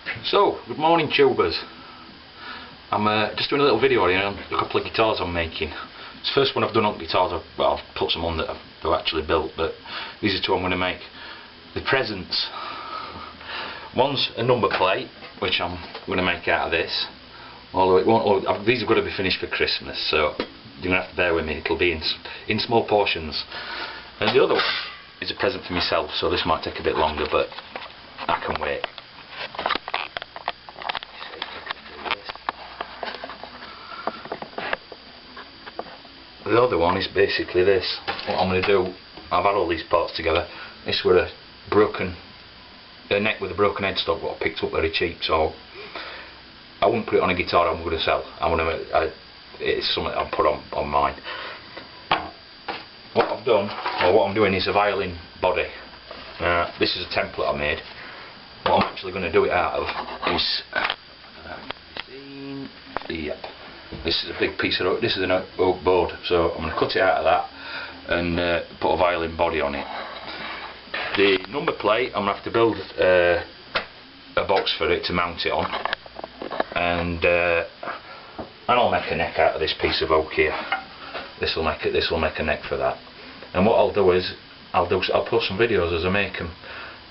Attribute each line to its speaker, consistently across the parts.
Speaker 1: So, good morning tubers. I'm just doing a little video here on a couple of guitars I'm making. It's the first one I've done on guitars. I've put some on that I've actually built, but these are two I'm going to make. The presents. One's a number plate, which I'm going to make out of this. Although it won't. These are going to be finished for Christmas, so you're going to have to bear with me. It'll be in small portions. And the other one is a present for myself, so this might take a bit longer, but I can wait. The other one is basically this. What I'm going to do, I've had all these parts together. This were a neck with a broken headstock, what I picked up very cheap, so I wouldn't put it on a guitar I'm going to sell. It's something I'll put on mine. What I've done, or what I'm doing, is a violin body. This is a template I made. What I'm actually going to do it out of is yep. This is a big piece of oak. This is an oak board, so I'm going to cut it out of that and put a violin body on it. The number plate, I'm going to have to build a box for it to mount it on, and I'll make a neck out of this piece of oak here. This will make a neck for that. And what I'll do is I'll put some videos as I make them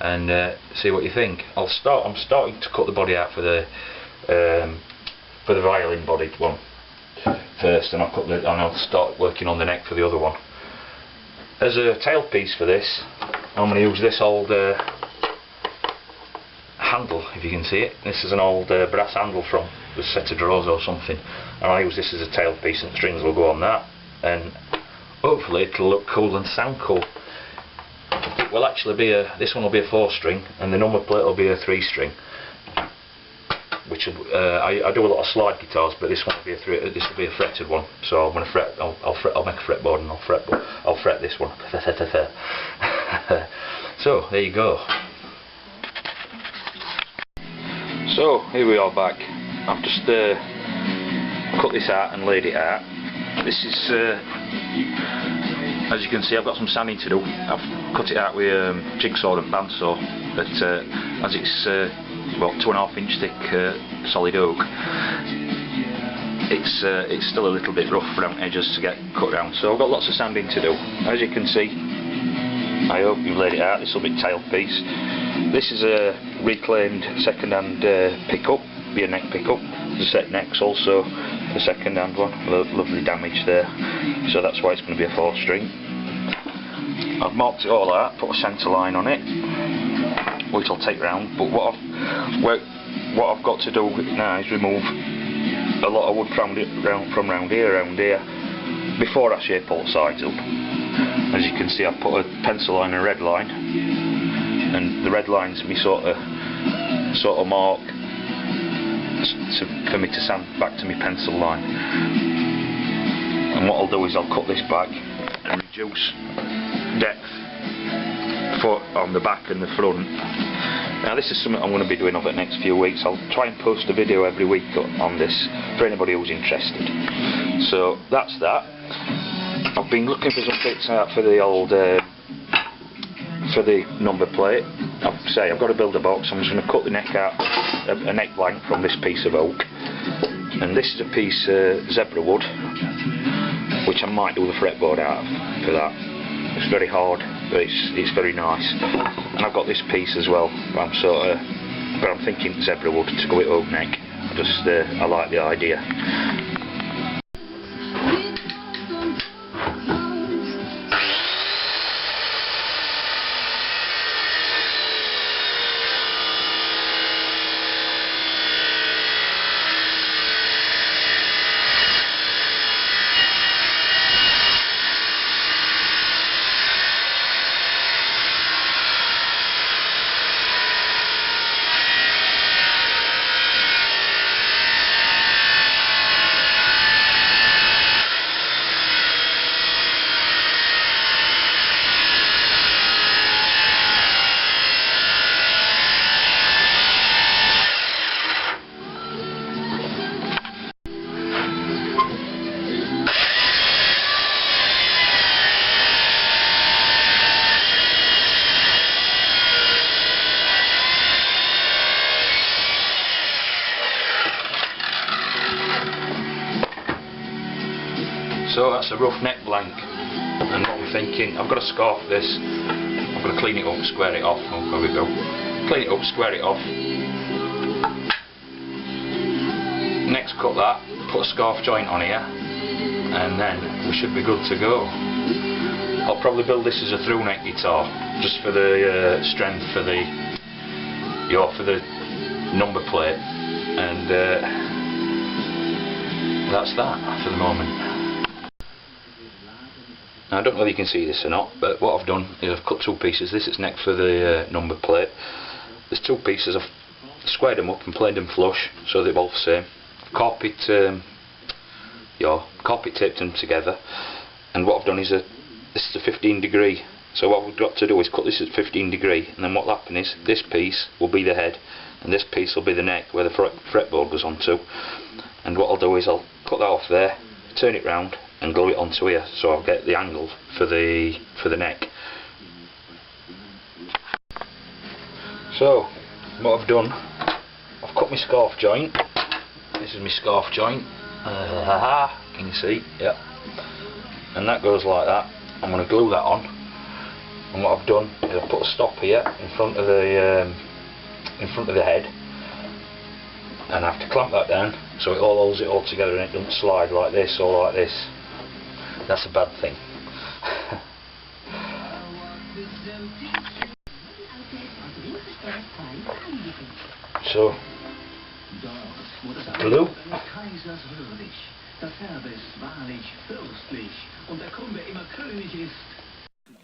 Speaker 1: and see what you think. I'm starting to cut the body out for the violin bodied one first, and I'll start working on the neck for the other one. As a tailpiece for this, I'm going to use this old handle, if you can see it. This is an old brass handle from a set of drawers or something, and I use this as a tailpiece, and the strings will go on that, and hopefully it'll look cool and sound cool. It will actually be this one will be a 4-string, and the number plate will be a 3-string. Which I do a lot of slide guitars, but this one will be a fretted one. So I'm going to fret. I'll make a fretboard and I'll fret this one. So there you go. So here we are back. I've just cut this out and laid it out. This is, as you can see, I've got some sanding to do. I've cut it out with jigsaw and bandsaw, but as it's about 2.5 inch thick solid oak, it's still a little bit rough around edges to get cut down, so I've got lots of sanding to do. As you can see, I hope you've laid it out. This will be tailpiece. This is a reclaimed second-hand pickup, be a neck pickup. The set necks also the second-hand one. Lovely damage there, so that's why it's going to be a 4-string. I've marked it all out, put a centre line on it, which I'll take round, but what I've got to do now is remove a lot of wood from round here before I shape all sides up. As you can see, I've put a pencil line and a red line, and the red line's my sort of mark for me to sand back to my pencil line. And what I'll do is I'll cut this back and reduce depth on the back and the front. Now this is something I'm going to be doing over the next few weeks. I'll try and post a video every week on this for anybody who's interested. So that's that. I've been looking for some bits out for the old for the number plate. I've got to build a box. I'm just going to cut the neck out, a neck blank from this piece of oak, and this is a piece zebra wood, which I might do the fretboard out of for that. It's very hard, but it's very nice. And I've got this piece as well. But I'm thinking zebra wood to go with oak neck. I like the idea. So that's a rough neck blank, and what I'm thinking, I've got to scarf this. I'm going to clean it up, square it off. Oh, there we go. Clean it up, square it off. Next, cut that, put a scarf joint on here, and then we should be good to go. I'll probably build this as a through neck guitar, just for the strength, for the for the number plate, and that's that for the moment. Now, I don't know if you can see this or not, but what I've done is I've cut two pieces. This is neck for the number plate. There's two pieces. I've squared them up and planed them flush so they're both the same. Carpet taped them together, and what I've done is this is a 15 degree. So what we've got to do is cut this at 15 degree, and then what will happen is this piece will be the head, and this piece will be the neck where the fretboard goes onto. And what I'll do is I'll cut that off there, turn it round, and glue it onto here, so I'll get the angle for the neck. So what I've done, I've cut my scarf joint. This is my scarf joint. Can you see? Yeah. And that goes like that. I'm going to glue that on. And what I've done is I've put a stop here in front of the head, and I have to clamp that down so it all holds it all together and it doesn't slide like this or like this. That's a bad thing. So, glue.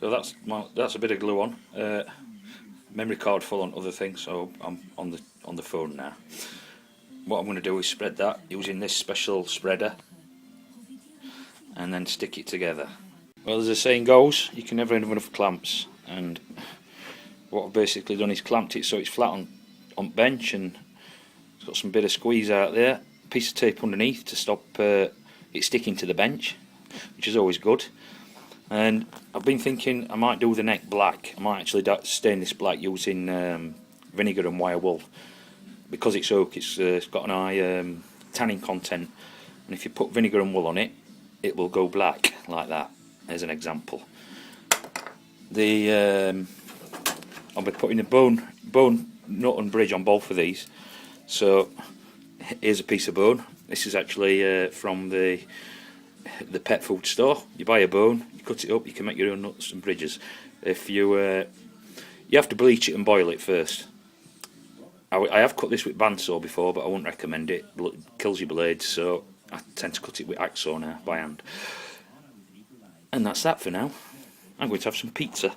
Speaker 1: So that's a bit of glue on. Memory card full on other things, so I'm on the phone now. What I'm going to do is spread that using this special spreader, and then stick it together. Well, as the saying goes, you can never have enough clamps, and what I've basically done is clamped it so it's flat on bench, and it's got some bit of squeeze out there, piece of tape underneath to stop it sticking to the bench, which is always good. And I've been thinking I might do the neck black. I might actually stain this black using vinegar and wire wool, because it's oak. It's got an high tanning content, and if you put vinegar and wool on it, it will go black like that. As an example, I'll be putting a bone nut and bridge on both of these. So here's a piece of bone. This is actually from the pet food store. You buy a bone, you cut it up, you can make your own nuts and bridges. If you have to bleach it and boil it first. I have cut this with bandsaw before, but I wouldn't recommend it. It kills your blades, so I tend to cut it with hacksaw now by hand. And that's that for now. I'm going to have some pizza.